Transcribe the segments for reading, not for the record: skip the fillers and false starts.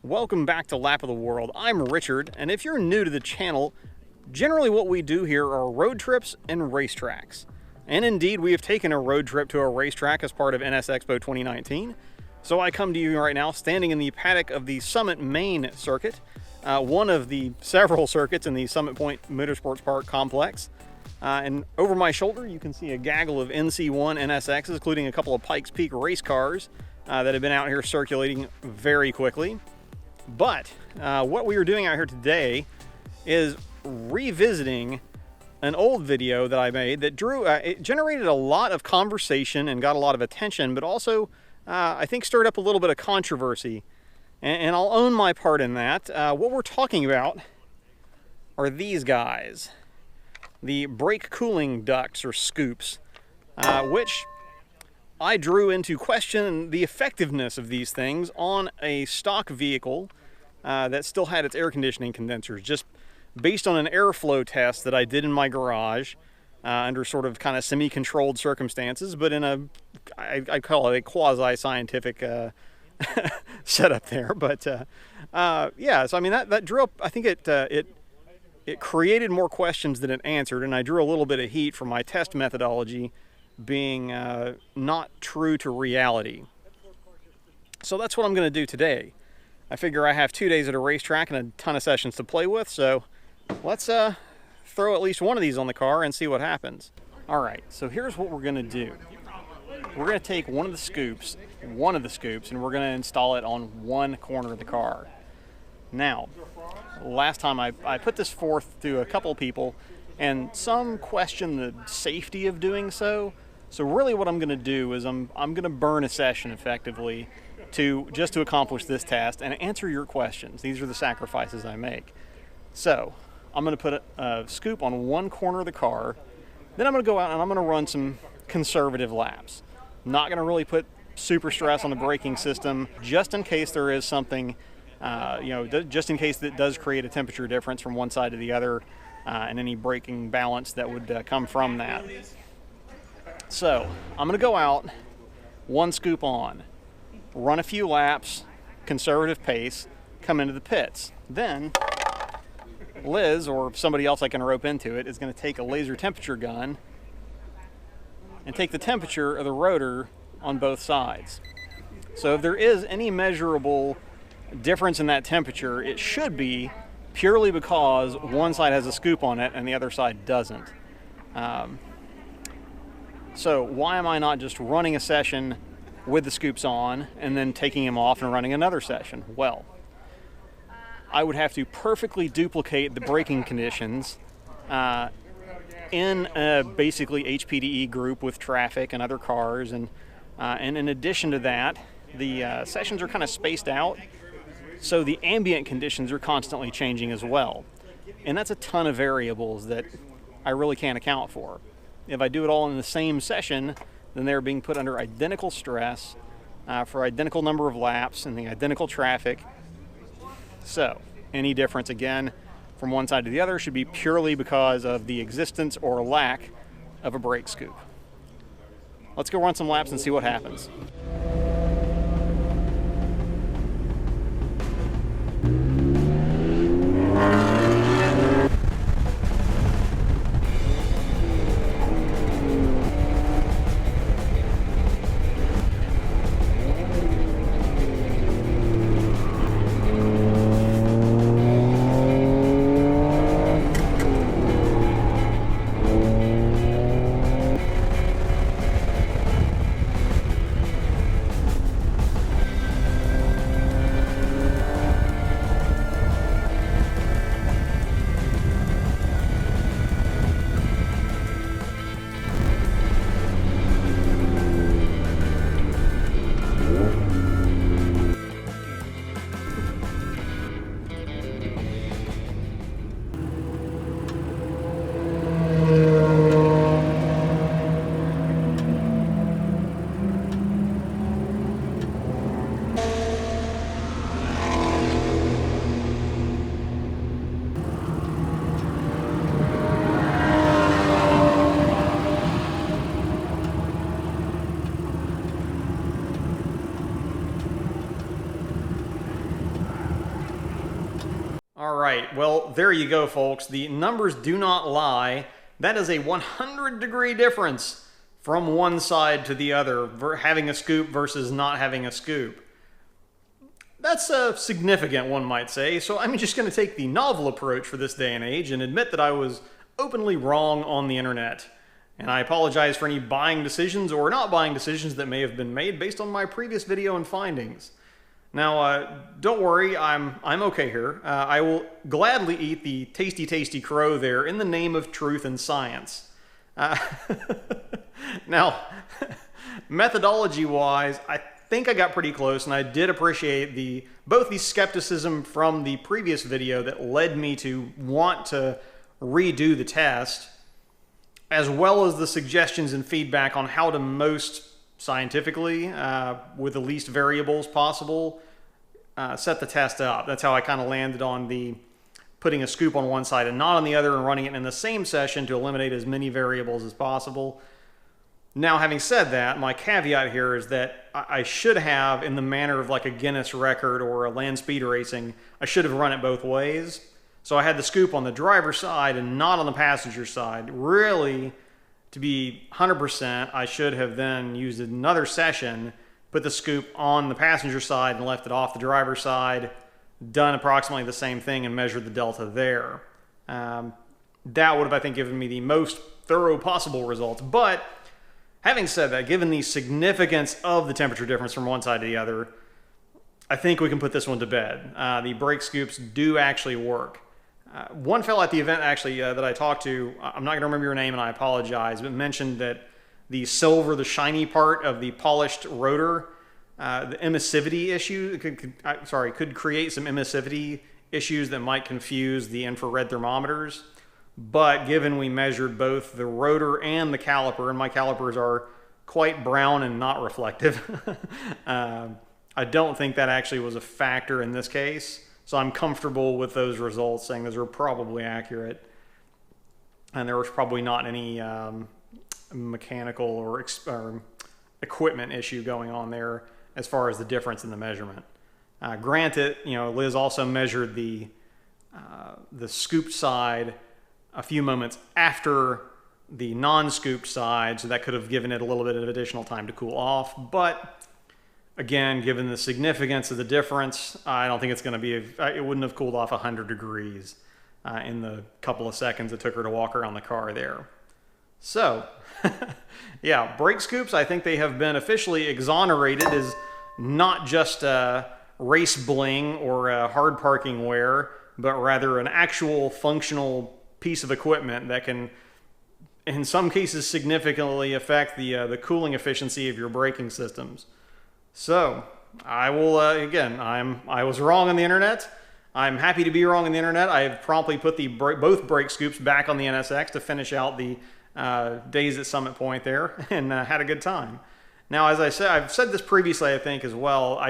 Welcome back to Lap of the World. I'm Richard, and if you're new to the channel, generally what we do here are road trips and racetracks. And indeed, we have taken a road trip to a racetrack as part of NSXPO 2019. So I come to you right now standing in the paddock of the Summit Main circuit, one of the several circuits in the Summit Point Motorsports Park complex. And over my shoulder, you can see a gaggle of NC1 NSXs, including a couple of Pikes Peak race cars that have been out here circulating very quickly. But what we are doing out here today is revisiting an old video that I made that it generated a lot of conversation and got a lot of attention, but also I think stirred up a little bit of controversy. And I'll own my part in that. What we're talking about are these guys, the brake cooling ducts or scoops, which I drew into question the effectiveness of these things on a stock vehicle that still had its air conditioning condensers, just based on an airflow test that I did in my garage under sort of kind of semi-controlled circumstances, but in I call it a quasi-scientific setup there. But yeah, so I mean that drew up, I think it created more questions than it answered, and I drew a little bit of heat for my test methodology being not true to reality. So that's what I'm going to do today. I figure I have 2 days at a racetrack and a ton of sessions to play with, so let's throw at least one of these on the car and see what happens. All right, so here's what we're going to do. We're going to take one of the scoops, and we're going to install it on one corner of the car. Now, last time I put this forth to a couple people, and some question the safety of doing so. So really what I'm going to do is I'm going to burn a session effectively just to accomplish this task and answer your questions. These are the sacrifices I make. So I'm going to put a scoop on one corner of the car. Then I'm going to go out and I'm going to run some conservative laps. I'm not going to really put super stress on the braking system, just in case there is something, just in case that does create a temperature difference from one side to the other, and any braking balance that would come from that. So I'm going to go out, one scoop on, run a few laps, conservative pace, come into the pits. Then Liz, or somebody else I can rope into it, is going to take a laser temperature gun and take the temperature of the rotor on both sides. So if there is any measurable difference in that temperature, it should be purely because one side has a scoop on it and the other side doesn't. So why am I not just running a session with the scoops on and then taking them off and running another session? Well, I would have to perfectly duplicate the braking conditions in a basically HPDE group with traffic and other cars, and in addition to that, the sessions are kind of spaced out, so the ambient conditions are constantly changing as well. And that's a ton of variables that I really can't account for. If I do it all in the same session, then they're being put under identical stress for identical number of laps and the identical traffic. So any difference, again, from one side to the other should be purely because of the existence or lack of a brake scoop. Let's go run some laps and see what happens. All right, well, there you go, folks. The numbers do not lie. That is a 100-degree difference from one side to the other, having a scoop versus not having a scoop. That's significant, one might say, so I'm just going to take the novel approach for this day and age and admit that I was openly wrong on the internet. And I apologize for any buying decisions or not buying decisions that may have been made based on my previous video and findings. Now, don't worry, I'm okay here. I will gladly eat the tasty crow there in the name of truth and science. Now, methodology-wise, I think I got pretty close, and I did appreciate both the skepticism from the previous video that led me to want to redo the test, as well as the suggestions and feedback on how to most scientifically, with the least variables possible, set the test up. That's how I kind of landed on the putting a scoop on one side and not on the other, and running it in the same session to eliminate as many variables as possible. Now, having said that, my caveat here is that I should have, in the manner of like a Guinness record or a land speed racing, I should have run it both ways. So I had the scoop on the driver's side and not on the passenger side. Really, to be 100%, I should have then used another session, put the scoop on the passenger side and left it off the driver's side, done approximately the same thing and measured the delta there. That would have, I think, given me the most thorough possible results. But having said that, given the significance of the temperature difference from one side to the other, I think we can put this one to bed. The brake scoops do actually work. One fellow at the event actually that I talked to, I'm not going to remember your name and I apologize, but mentioned that the silver, the shiny part of the polished rotor, the emissivity issue, could create some emissivity issues that might confuse the infrared thermometers. But given we measured both the rotor and the caliper, and my calipers are quite brown and not reflective, I don't think that actually was a factor in this case. So I'm comfortable with those results, saying those are probably accurate. And there was probably not any mechanical or equipment issue going on there as far as the difference in the measurement. Granted, Liz also measured the scooped side a few moments after the non-scooped side, so that could have given it a little bit of additional time to cool off. But again, given the significance of the difference, I don't think it's going to be, it wouldn't have cooled off 100 degrees in the couple of seconds it took her to walk around the car there. So, yeah, brake scoops, I think they have been officially exonerated as not just race bling or hard parking wear, but rather an actual functional piece of equipment that can, in some cases, significantly affect the cooling efficiency of your braking systems. So, I will, again, I was wrong on the internet. I'm happy to be wrong on the internet. I have promptly put both brake scoops back on the NSX to finish out the days at Summit Point there, and had a good time. Now, as I said, I've said this previously, I think, as well.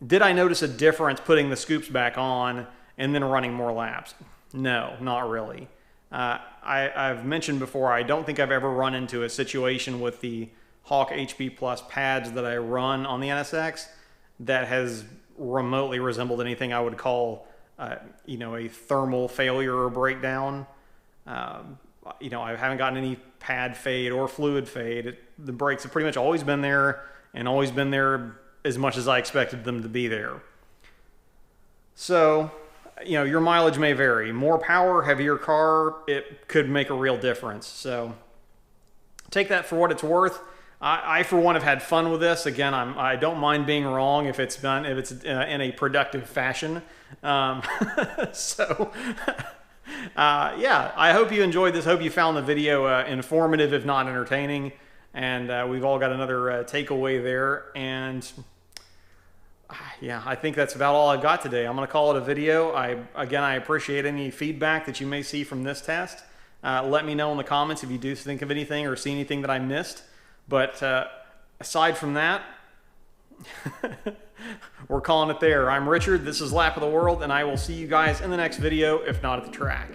Did I notice a difference putting the scoops back on and then running more laps? No, not really. I've mentioned before, I don't think I've ever run into a situation with the Hawk HP Plus pads that I run on the NSX that has remotely resembled anything I would call, a thermal failure or breakdown. I haven't gotten any pad fade or fluid fade. The brakes have pretty much always been there, and always been there as much as I expected them to be there. So, your mileage may vary. More power, heavier car, it could make a real difference. So, take that for what it's worth. I for one, have had fun with this. Again, I don't mind being wrong if it's in a productive fashion. Yeah, I hope you enjoyed this. Hope you found the video informative, if not entertaining. And we've all got another takeaway there. And yeah, I think that's about all I've got today. I'm going to call it a video. I appreciate any feedback that you may see from this test. Let me know in the comments if you do think of anything or see anything that I missed. But aside from that, we're calling it there. I'm Richard, this is Lap of the World, and I will see you guys in the next video, if not at the track.